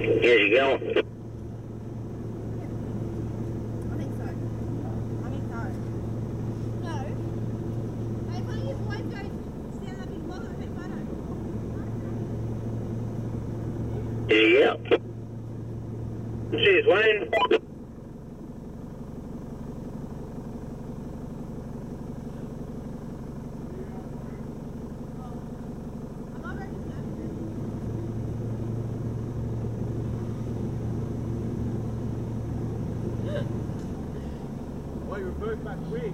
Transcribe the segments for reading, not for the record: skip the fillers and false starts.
Here you go. I think so. No. Hey, why don't you boys go stand up in water and take photos? Here you go. Cheers, Wayne. Why you revert back quick?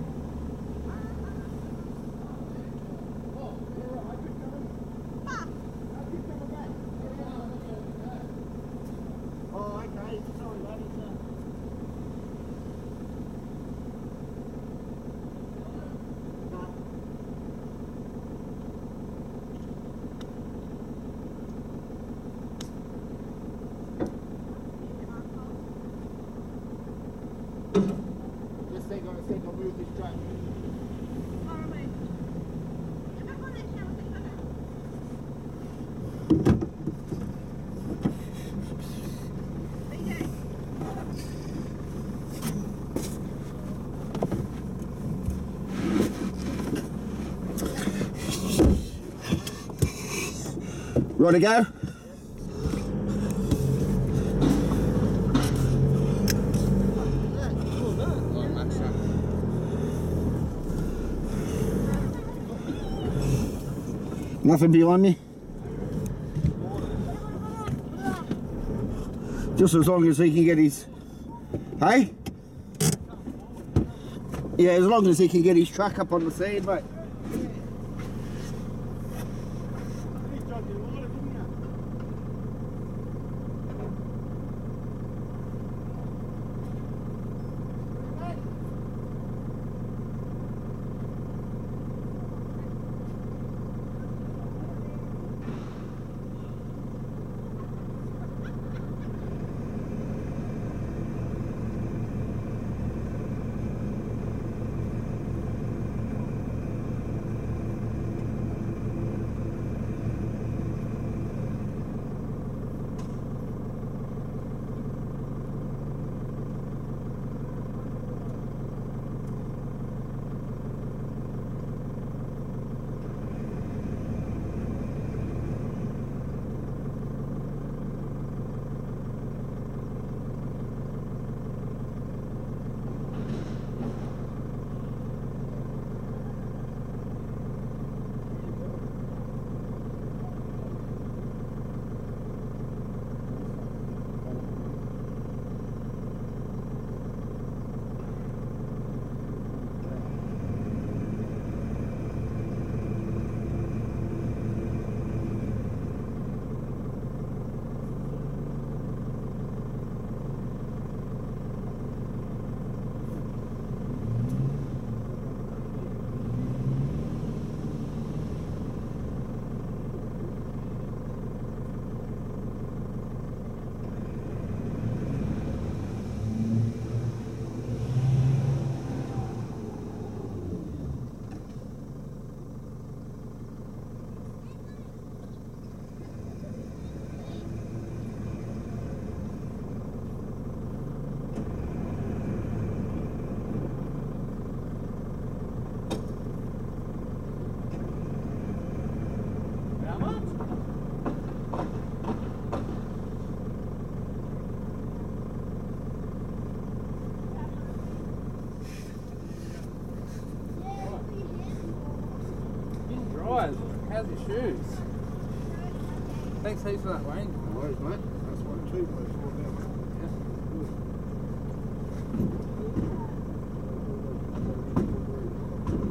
Oh, okay. Sorry, that is just think I'll move this truck. Right to go? Nothing behind me? Just as long as he can get his... Hey? Yeah, as long as he can get his truck up on the sand, mate. How's your shoes? Thanks heaps for that, Wayne. No worries, mate. That's one too, mate.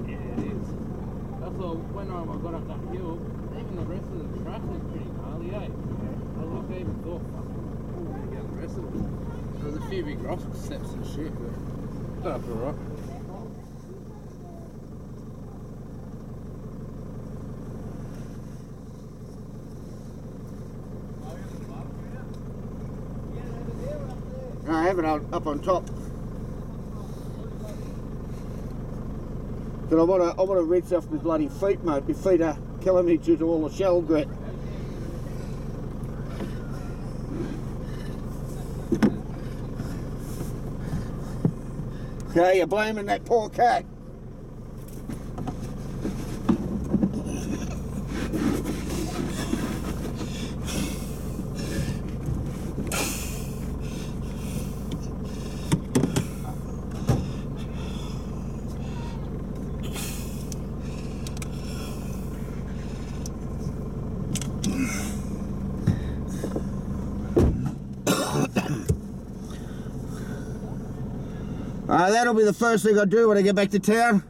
Yeah, it is. That's all. When I got up that hill, even the rest of the track was pretty gnarly, eh? I was like, I even thought, fuck, I'm going to get the rest of it. There was a few big rock steps and shit, but got up alright. I have it up on top. But I want to rinse off my bloody feet, mate. My feet are killing me due to all the shell grit. Okay, you're blaming that poor cat. That'll be the first thing I do when I get back to town.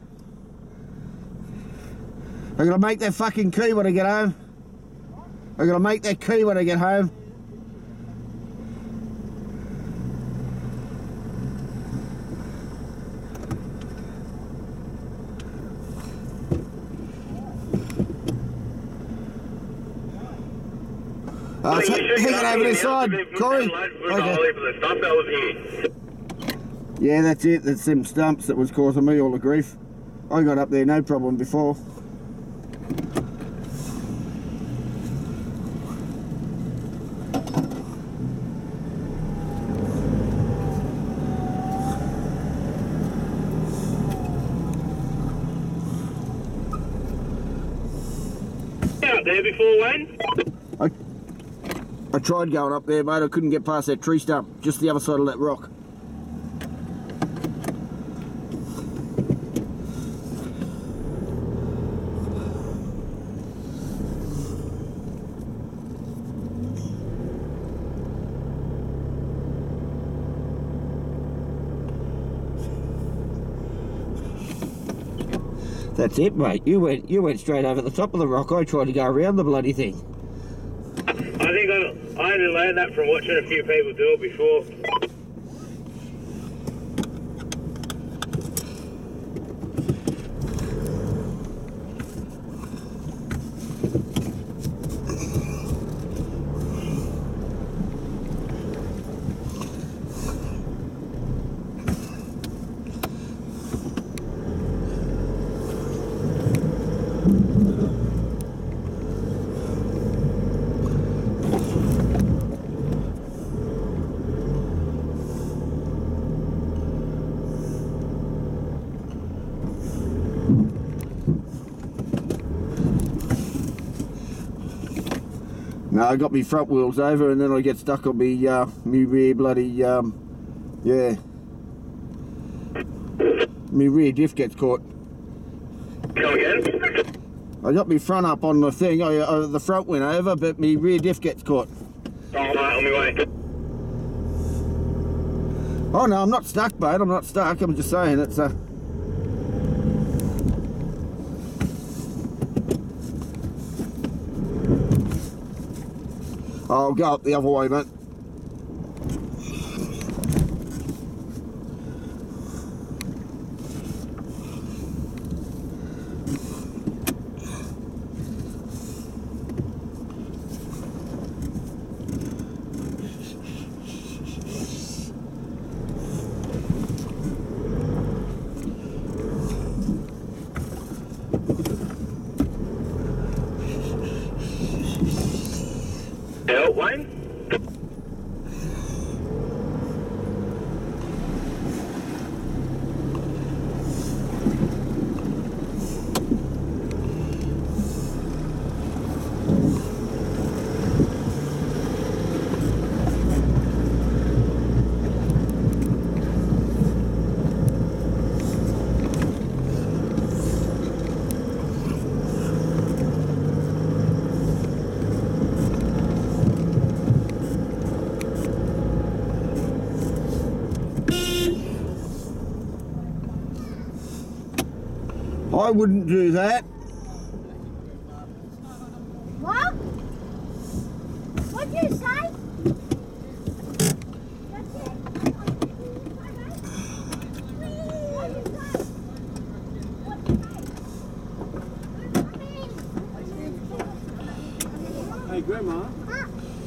I'm gonna make that fucking key when I get home. I'm gonna make that key when I get home. Take it over this side, Cory. Okay. Yeah, that's it. That's them stumps that was causing me all the grief. I got up there no problem before. Out there before, Wayne? I tried going up there, mate. I couldn't get past that tree stump, just the other side of that rock. That's it, mate. You went straight over the top of the rock. I tried to go around the bloody thing. I think I only learned that from watching a few people do it before. No, I got me front wheels over and then I get stuck on me rear bloody, yeah. Me rear diff gets caught. Come again? I got me front up on the thing, the front went over, but me rear diff gets caught. Oh, mate, on my way. Oh no, I'm not stuck, mate, I'm not stuck, I'm just saying it's I'll go up the other way, mate. Hello, Wayne? I wouldn't do that. What? What'd you say? That's it. Hey Grandma,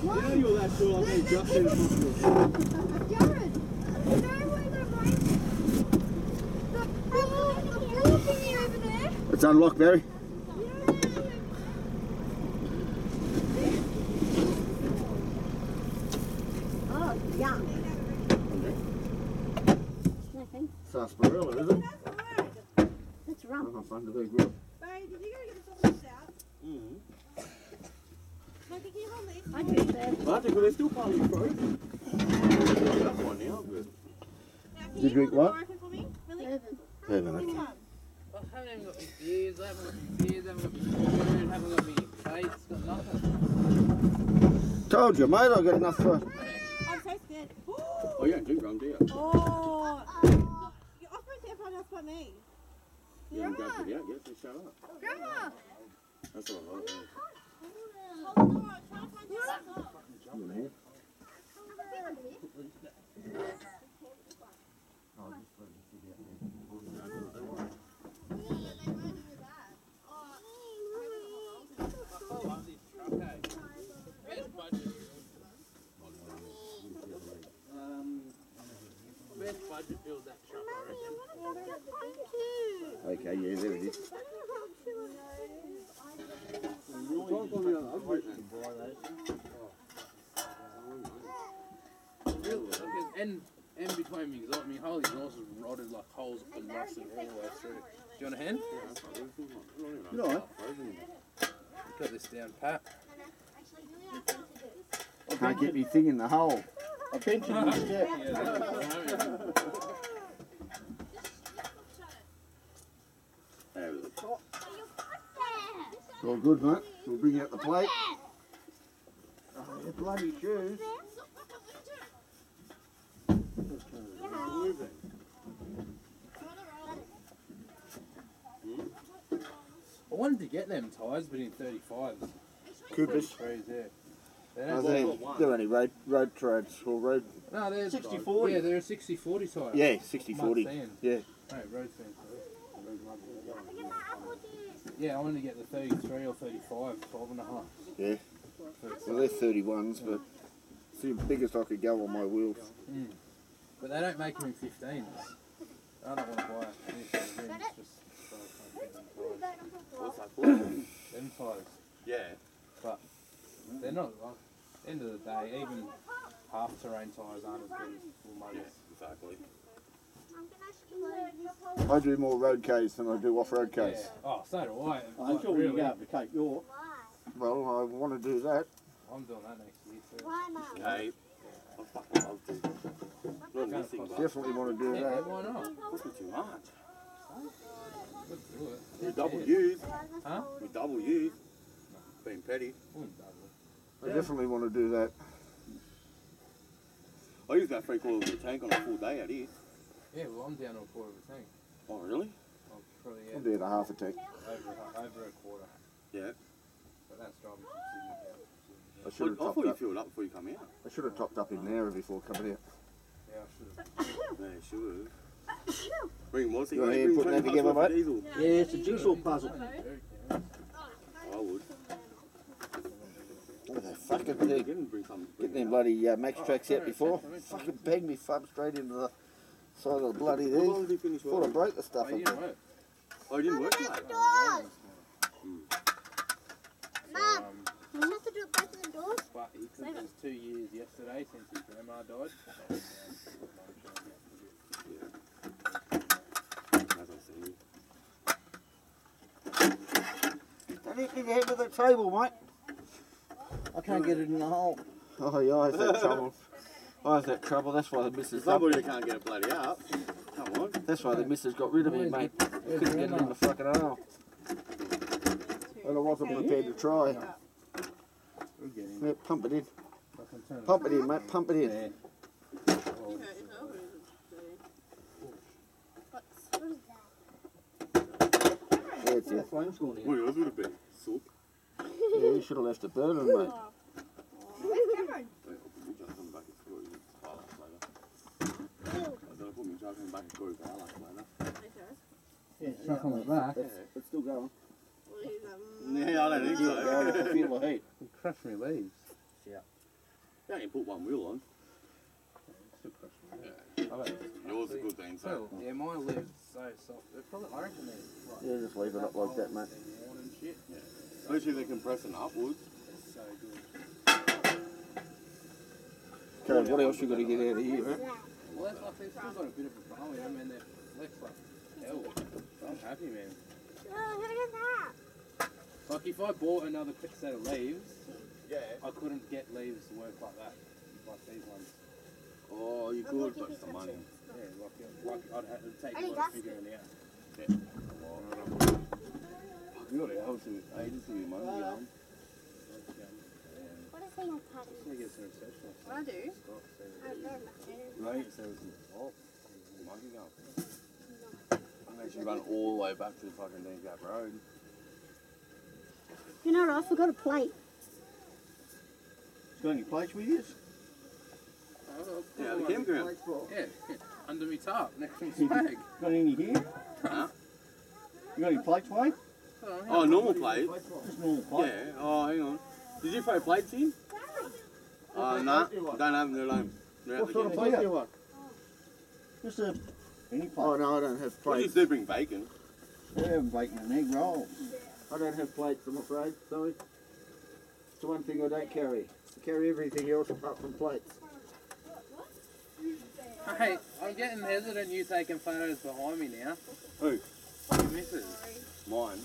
What? you know you're that tall, I think just in the hospital. Jared, you know where the blue thingy over there? It's unlocked, Barry. Oh, yeah. No, thank Sarsaparilla, is it? That's alright. That's wrong. Oh, fun to be good. Babe, did you go get the sausage out? Mikey, can you hold these? I drink that. I think they're still partly frozen. That one now, good. Now, can Did you you drink hold what? the open for me? Really? Heaven, Which okay. one? I haven't even got my beers, I haven't got my beers, I haven't got my food, haven't got my plates, got nothing. Told you, mate, I got enough for. I'm so scared. Oh, you don't drink rum, do you? Oh. You're offering to everyone else but me. You haven't grabbed it out yet, so shut up. Grandma! That's all right. Hold the door, I'm trying to find your laptop. Best budget build that truck, I reckon. Okay, yeah, there it is. And between me, because my whole exhaust is rotted like holes and rusted all the way through. Do you want a hand? You know what? Got this down pat. I can't get me thing in the hole. I pensioned this jet. All good, mate. We'll bring out the plate. Oh, your bloody shoes. I wanted to get them tyres, but in 35s. Coopers. 33s, yeah. They Oh, don't they're only road trades or road. no, they're 60-40. Yeah, they're a 60-40 tyre. Yeah, 60-40. Mud Yeah. No, road stands. Yeah, I wanted to get the 33 or 35, 12 and a half. Yeah. Well, they're 31s, but it's the biggest I could go on my wheels. But they don't make them in 15s. I don't want to buy any sort of rims, just so I can't get them tyres. What's that for? Them tyres. Yeah. But they're not, like, end of the day, even half terrain tyres aren't as good as full motors. Exactly. I do more road Ks than I do off-road Ks. Yeah. Oh, so do I. Until we go up to Cape York. Well, I want to do that. I'm doing that next year too. Cape. I fucking love to. Not missing, but Definitely want to do Yeah, that. why not? it's not too much. Let's do it. We double use. Huh? We double use. Being petty. Wouldn't double I definitely want to do that. I use about 3/4 of a tank on a full day out here. it. Yeah, well, I'm down to a quarter of a tank. Oh, really? I'm probably I'm doing a half a tank. over a quarter. Yeah. But that's driving from Sydney down. I I should have thought topped you up. filled up before you come out. I should have topped up in there before coming out. Yeah, I should have. Yeah, you should. Bring more. You want to put that together, mate? Diesel. Yeah, it's a jigsaw puzzle. I would. Look at that fucking You thing. can bring some. Getting them bloody Max tracks out before. Fucking banged me thumb straight into the side of the bloody How long thing. did you finish Thought I work? broke the stuff Oh, you up didn't there. work. Oh, you didn't work today? You have to do it back to the doors. But he took his 2 years yesterday since his grandma died. As I see. Don't hit me in the head with the table, mate. I can't get it in the hole. Oh yeah, I had that trouble. I had that trouble. That's why the missus. Somebody that can't get it bloody up. Come on. That's why the missus got rid of me, mate. Couldn't get it in the fucking hole. And I wasn't prepared to try. We'll get him. Yeah, pump it in. I can turn Pump it in, mate. Pump it in. Yeah. That's it. Flame's going in. What else would it be? Soup? Yeah, you should have left it burning, mate. Wait, I'll put my jug on back and screw it. I'll put my jug on back and screw it later. Yeah, truck on the back. It's still going. Yeah, I don't think Still going. I so. can feel the heat. You crush me leaves. You only put one wheel on. Still crush me leaves. Yours is good then, so. So, yeah, my leaves so soft. They're probably, I reckon they're like, Yeah, just leave it up like that, mate. worn and shit. Especially they're compressing upwards. It's so good. Okay, what else you got to get out of here, mate? Well, less like they've still got a bit of a bow in them and they're flex like hell. I'm happy, man. Oh, look at that. Like if I bought another quick set of leaves, Yeah. I couldn't get leaves to work like that, like these ones. Oh, you could, but it's the money. Yeah, like I'd have to take Hey, a lot of that's figuring it out. You got it. I was ages to be money. What is he on So he gets an obsession. What I do? Scott, so I don't know. Right, so it's monkey gun. I'm actually run all the way back to the fucking Dean Gap Road. You know what? I forgot a plate. Got any plates with you? Yeah, the campground. Yeah, under me tarp, next to me swag. Got any here? Huh? You got any plates, Wayne? Oh, normal plates? Just normal plates. Yeah. Oh, hang on. Did you throw plates in? Oh, no. Don't have them. They're alone. They're out What the sort of campground. plate do you want? Just any plate. Oh no, I don't have Well, you plates. do bring bacon. Yeah, bacon and egg rolls. I don't have plates, I'm afraid. Sorry. It's the one thing I don't carry. I carry everything else apart from plates. Hey, I'm getting hesitant you taking photos behind me now. Who? Your missus. Mine.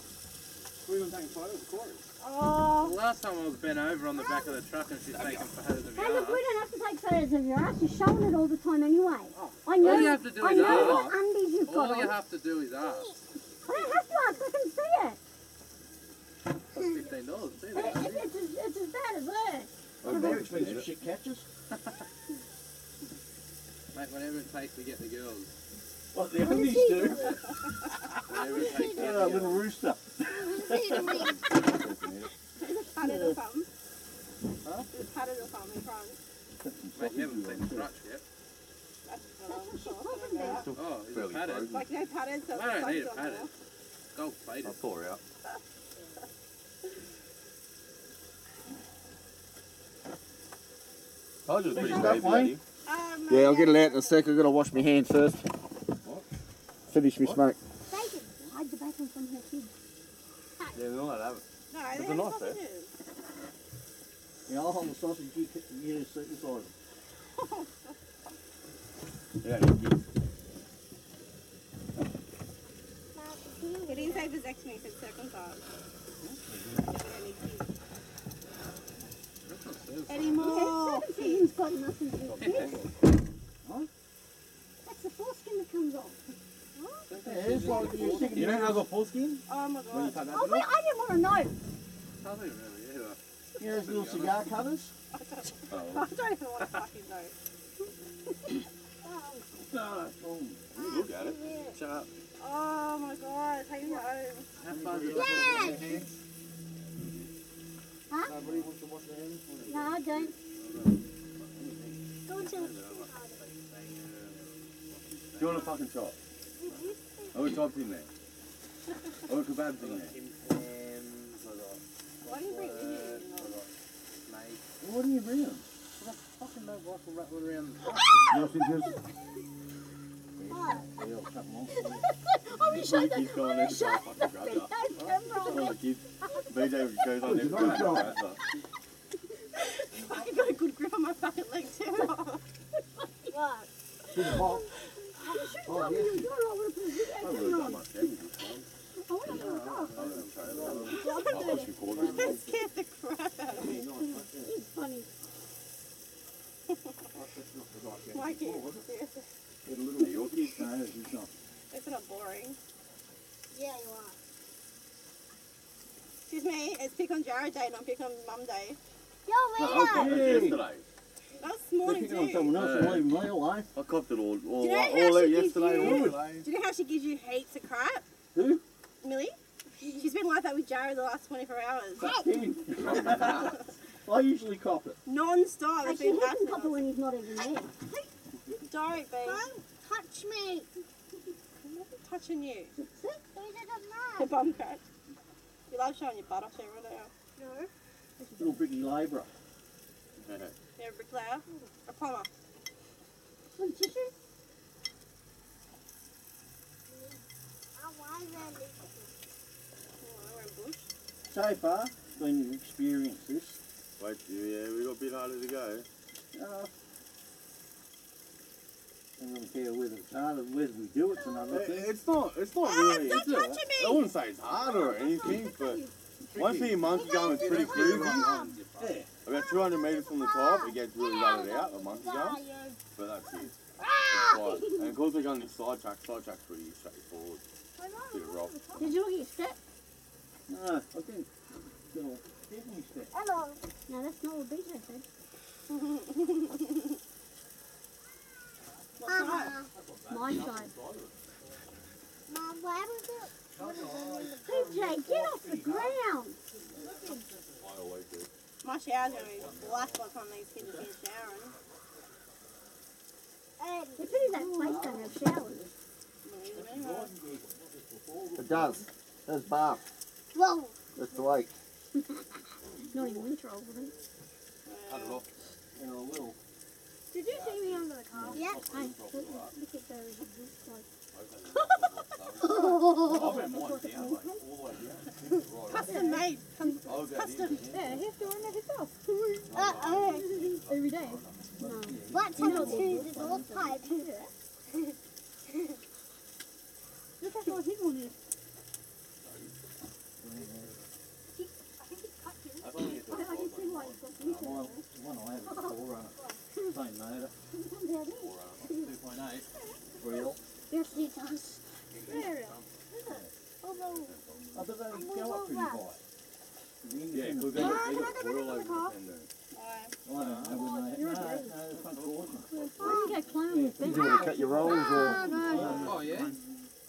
We were taking photos of Cory. Oh. The last time I was bent over on the back of the truck and she's taking photos of Hey, your look, we ass. don't have to take photos of your ass. You're showing it all the time anyway. Oh. I know. All you have to do I is know ask. what undies you've got All you on. have to do is ask. I don't have to ask. I can see it. That's $15 too. It's as bad as that. Oh, they're expensive shit catches. Mate, whatever it takes to get the girls. What the undies do? Whatever it takes to get Yeah, the that little girls. rooster. Padded or something. Huh? Just padded or something in front. Mate, you haven't seen the crutch yet. That's what I'm talking about. Oh, is it Fairly padded? frozen. Like no padded, so I don't need it's it padded. on Gold plated. I'll pour her out. Told you it was pretty Is that baby, Wayne? Daddy. Yeah, I'll get it out in a sec. I've got to wash my hands first. Finish my smoke. Bacon. Hide the bacon from her kids. Yeah, we're not allowed to have it. No, But they're they're nice, sausages. Yeah, I'll hold the sausage, you circumcise it. Yeah, you do. He didn't say vasectomy, he said circumcised. Anymore. Circumcision's got nothing to do with it. What? That's the foreskin that comes off. Yeah, it's like you're sticking You don't have a foreskin? Oh my When you god. cut that Oh, bit wait, off? I didn't want to know. I don't remember either. You know those little cigar cutters? I don't even want to fucking know. No. You look at it. Shut up. Oh my god, take me home. Have fun with Yes! Huh? Nobody wants to wash their hands for you. No, I don't. Go to Do you want a fucking chop? Oh, a chop's in there. Oh, a kebab's in there. Why do you bring Indian in? What do you bring them? Fucking no wife will rattle around the truck. Sausages. Yeah, I'll cut them off. I wish I Keep could. going I there wish to I fucking grudge could. up. Camera. All the kids. BJ goes on there to grudge up. I got a good grip on my fucking leg too. What? To the box. You should tell me you got all of the I videos really on. don't much damage this time. I want to know. I'll push record it. That scared the crap out of me. It's funny. My kids. Get a little your kids. No, it's not. It's not boring. Yeah, you are. Excuse me, it's pick on Jared day, not pick on Mum day. Yo, No, where I copped it Hey. yesterday. That was this They're morning picking on too. someone else and leaving me alone. I copped it all Do you know how all she gives yesterday. you- All Do you know how she gives you heaps of crap? Who? Millie? She's been like that with Jared the last 24 hours. I usually cop it. Non-stop. They've Actually, been he can cop it absent. when he's not even there. Don't be. Touch me. I'm not touching you. These are Your bum crack. You love showing your butt off every day. No. Little bricky labourer. You're a bricklayer. A plumber. Some tissue? Oh, we're in bush. So far, when you've experienced this, Wait, yeah, we got a bit harder to go. uh, I don't care whether it's hard or whether we do it's another thing. It's not really. Stop touching me! I wouldn't say it's hard or anything, but once you monkey going, it's pretty crazy. Yeah. About 200 metres from the top, it gets really rutted out, the monkey going. But that's it. It's like, and of course we're going this sidetrack's pretty straightforward. Bit of rock. Did you look at your step? No, I think it'll definitely step. Hello. No, that's not what BJ said. My side. Mom, what happened to BJ, get off the ground. I always do. My shower's going to be black by the time these kids are finished showering. It's pretty that place don't have showers. It does. There's bath. Whoa. That's the lake. Not even winter over them. Cut it off. And I will. Did you see me under the car? Yeah. Hey, look at those. I've been mine down, like, all the way down. Right. Custom made. Custom. Yeah, he has to run that himself. Every day. No. What type of tools is all pipe? Look how far his one is. I can see why he's got these One I have is a 4-runner. Same motor. 2.8. Real. Yes, he does. Although, Oh, but they go up pretty high. Yeah, because they got coil over the fender. I don't know when they... No, the front door's not. Why do you go clown with Did Ben? you want to cut your rolls or? Oh, yeah?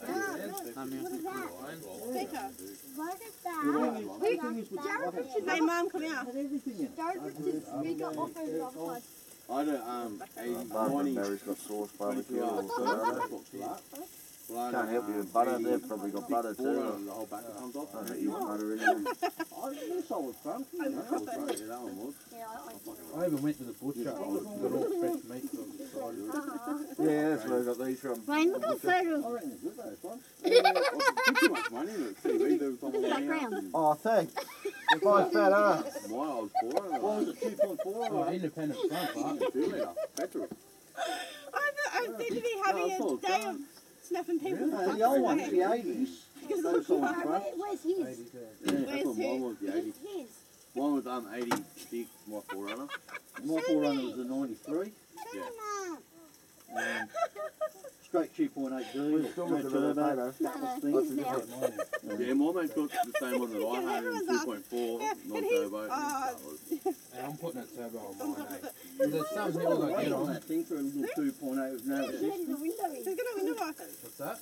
Sticker. what is The that? thing is with the Hey, Mum, come here. had everything in it. Jared puts his speaker off over the other side. I had a Barbara 90 Mary's got sauce barbecue 22 or hour something. Can't help you with butter. They've probably got butter too. The whole back comes off. I don't think you want butter in them. I guess I was front. That was great. Yeah, that one was. I even went to the butcher. Got all fresh meat on the side. Yeah, that's where I got these from. Ryan, look at the photo. I reckon they're good, those ones. I put too much money in it. TV, there was someone Look at that laying out. ground. Oh, thanks. My fat ass. My old four. What was it, 2.4? Oh, independent front, but 2 metre. Petrol. I'm thinking of having a day of snapping people. The old ones, the 80s. Those on the front. Where's his? Yeah, that's what mine was, the 80. His. Mine was 86, my 4Runner. My 4-runner was a 93. Straight 2.8 diesel. Still No looking at that turbo. photo. That was thing. Yeah, my mate's got the same one that I had in 2.4, non-turbo. and I'm putting a turbo on mine, eh? There's some hills I get on. That thing for a little 2.8 with no assist. Who's got a window wiper? What's that?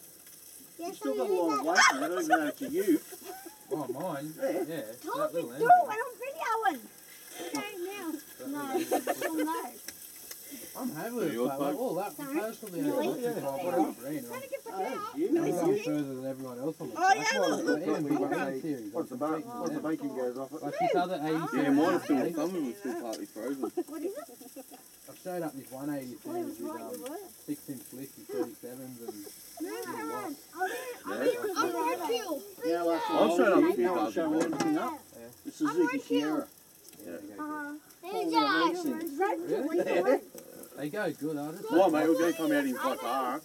You still got a lot of weight in it, even though it's a ute. Oh, mine? Yeah. Yeah. Told That me little to, engine. and I'm videoing. Okay, now. No, no. I'm happy with it, yours, but like, mate? all that personally, I Really? look at it, I've got a green. I'm going further than everyone else on the Oh, yeah, track. look. Even with the green series, Once the bacon goes off it. like this other 80 Yeah, mine is still, series, some of them are still partly frozen. I've showed up this 180 series with 6-inch lift and 37s and Yeah, last I'll time show I up. was showing everything up. The Suzuki Sierra. they go good, I just My mate was going to come out in Vitar.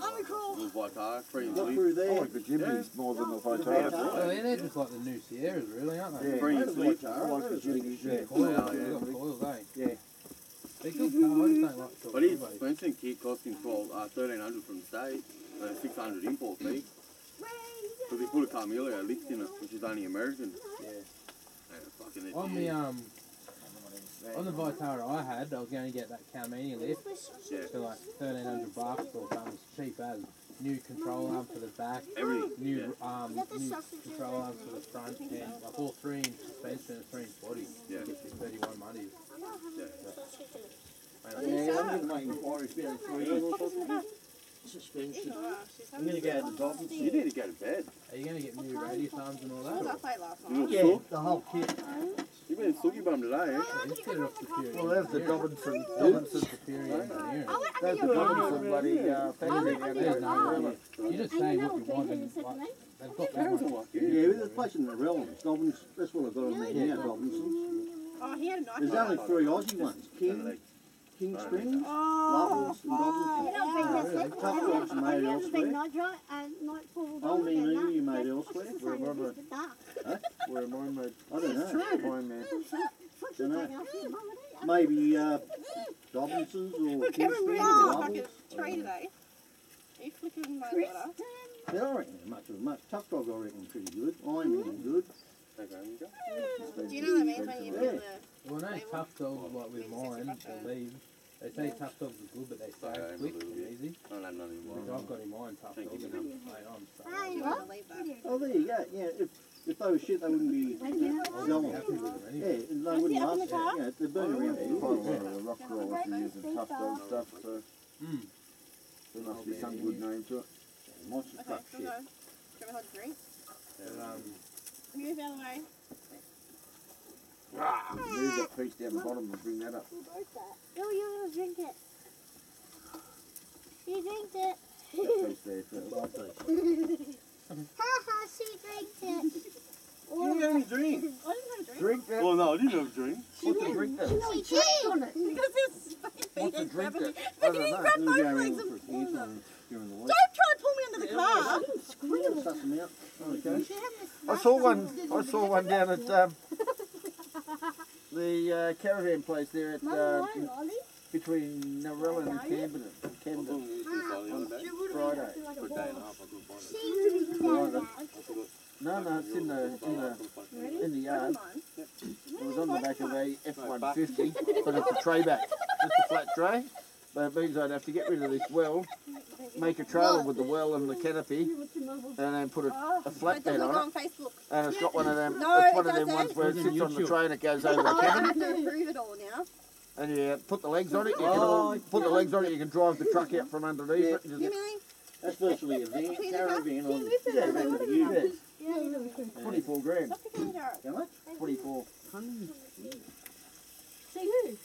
I'm cool. With Vitar, free and Look sleep. through I there. like the Jimneys more than the Well, Vitara. they're just like the new Sierras, really, aren't they? Yeah. Free and sleep. I like the Jimneys, yeah. Coils, Yeah, they've yeah. got coils, eh? Yeah. They're good cars, I just don't like short But his turbos. fencing kit cost him 1,300 from the States, 600 import fee. Because he put a Carmelio lift in it, which is only American. Yeah. And fucking it's On the on the Vitara I had, I was going to get that Carmania lift yeah, for like $1,300 or something, as cheap as. New control arm for the back, everything. new Yeah. new control arms for the front, and like all 3-inch suspension and 3-inch body. Yeah. Gets you 31 money. Yeah. Yeah, I'm going to make inquiries about 3 years or something. Suspension. I'm going to go to the Dobbins. You need to go to bed. Are you going to get new radius arms and all What was I that? played last You night? look Yeah, sook. the whole kit. You've been sooky bum today, eh? Just get it off Superior. Well, there's the Engineering. Dobinson. Superior Engineering. There's the Dobinson bloody factory down There's there. no You just say what you want and like, they've got that Carries much. on like Yeah, you. there's a place in the realms. Dobbins, that's what I've got on there now, Dobinsons. Oh, he had a knife. There's only 3 Aussie ones. King, King Springs, Oh, Lovelace and Dobbinsons. Tough dogs are made elsewhere. Old Emu you made elsewhere. Where am I made? I don't know. Mine, man. Don't know. Maybe Dobbinsons or King Springs or oh, Lovelace. tree today. Are you flicking my water? Yeah, I reckon much of a much. Tough dog I reckon pretty good. I'm good. Okay, you go. Do you know what I mean when you feel the... Well, no, tough dogs like with mine, they leave. They say tough dogs are good, but they stay Okay, quick a little and bit. easy. I don't have none Because anymore. I've got in mine tough Thank dogs you. and I'm straight on. So Do you want to leave that? Oh, there you go. Yeah, if they were shit, they wouldn't be I'm going. happy with them Yeah, anyway. they wouldn't last. Yeah, they're burning around Quite a for lot of the rock crawlers are using tough dog stuff, so Mm. there must be some good name to it. monster Okay, truck we'll shit. go. Can we hold a drink? But, Move out of the way. Move that piece down the bottom and bring that up. Oh, you're gonna drink it. She drinks it. That piece there first. Haha, she drinks it. You have any drink? I didn't have a drink. Drink that. Oh no, I didn't have a drink. What's a drink that? She did. Because it's What's a drink grabbing that? me. I Look, don't he know. grabbed You both go legs around and for a pulled dance them. during the week. Don't try to pull me under the car. Suss them out. Okay. I saw one down at the caravan place there at between Narella and Camden. Camden Friday. For a day and a half, I couldn't find it. No, it's in the yard. It was on the back of a F-150, but it's a tray back. Just a flat tray. But it means I'd have to get rid of this well, make a trailer with the well and the canopy, and then put a flat It bed doesn't go on on it. Facebook. And it's got one of them. No, it's one it of them doesn't. ones where it It's sits on on the YouTube. tray and it goes over the I cabin. have to approve it all now. And you put the legs on it. You can put the legs on it. You can drive the truck out from underneath it. And You just mean? That's virtually a van, caravan on yeah, back of the ute. yeah, 24 grand. Stop picking the carrot. How much? 24. See who?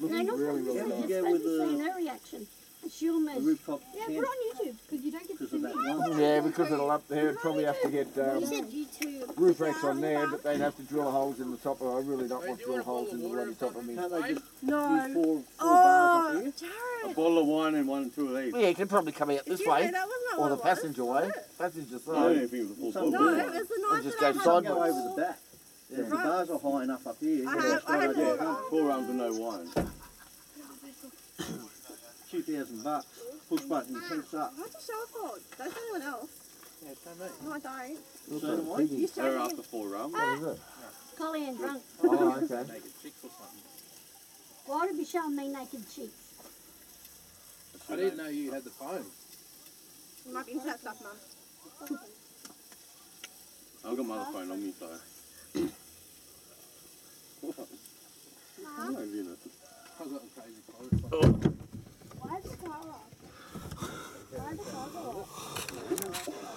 Looking No, really, not really How nice. did you go with See the no reaction. It's your mess. rooftop Yeah, tent put it on YouTube because you don't get to because see of me. that one? Yeah, because it'll up there. It'd probably have to get You said YouTube. roof racks on there, but they'd have to drill holes in the top. I really don't want do you drill want a bottle holes of in the water bloody or top of me. Can't they just No. use four bars up here? A Jared. bottle of wine and 1 and 2 of these. Yeah, you can probably come out this Did you way, say that wasn't or what the it was? passenger way. Passenger I don't side. even think it was a full Some bottle. No, Yeah. it was the I'll knife just that I go had. Can't go sideways. over the back. Yeah, the Right. bars are high enough up here. I Yeah, had- that's I had what I more- did. 4 rounds of no wine. $2,000. Push button, you tense up. Why'd you show it for? Don't tell anyone else. yeah, so mate. No, I don't. Look So at do the I. piggy. You They're showed me. after 4 rounds. What is it? Kylie Ann drunk. Oh, okay. Naked chicks or something. Why would it be showing me naked cheeks? I didn't know you had the phone. You might be into that stuff, Mum. I've got my other phone on me, so. I'm not doing it. I've got the crazy phone. Why is the car off? Why is the car off?